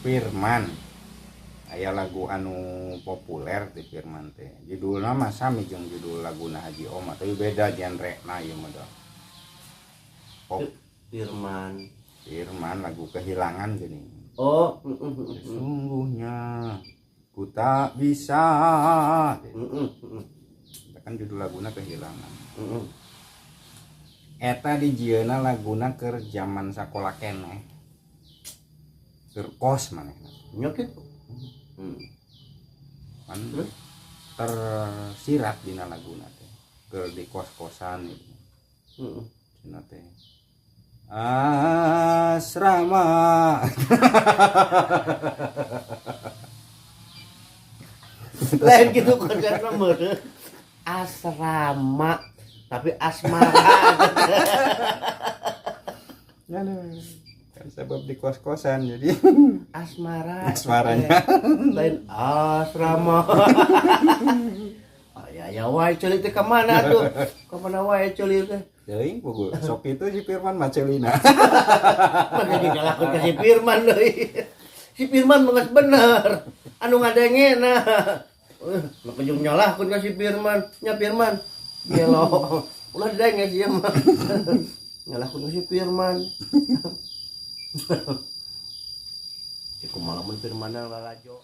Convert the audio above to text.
Firman aya lagu anu populer di Firman teh judulna mah sami jeung judul laguna Haji Oma tapi beda genre na ieu mah pop. Firman lagu kehilangan gini. Oh, sesungguhnya ku tak bisa. Kan judul laguna kehilangan. Eta di jieuna laguna keur zaman sakola keneh. Keur kos manehna. nya kitu. Kan tersirat dina laguna teh. Keur di kos-kosan gitu. Cenah teh. Asrama. Lain gitu konsepna meureun. Asrama tapi asmara. Ya kan sebab di kos-kosan jadi asmaranya lain asrama. Ya wae ceuli teh ka mana tuh? Ka mana wae ceuli teh? teuing pukul sok itu si Firman mah ceulina. Mana digalakeun ka si Firman deui. Si Firman mah geus bener. Anu ngadengena. Maka jeung nyalahkeun ka si Firman. Nya Firman. Gelo. Ulah didenge dia mah. Nyalahkeun ka si Firman. Cukup malamun Firman lalajo.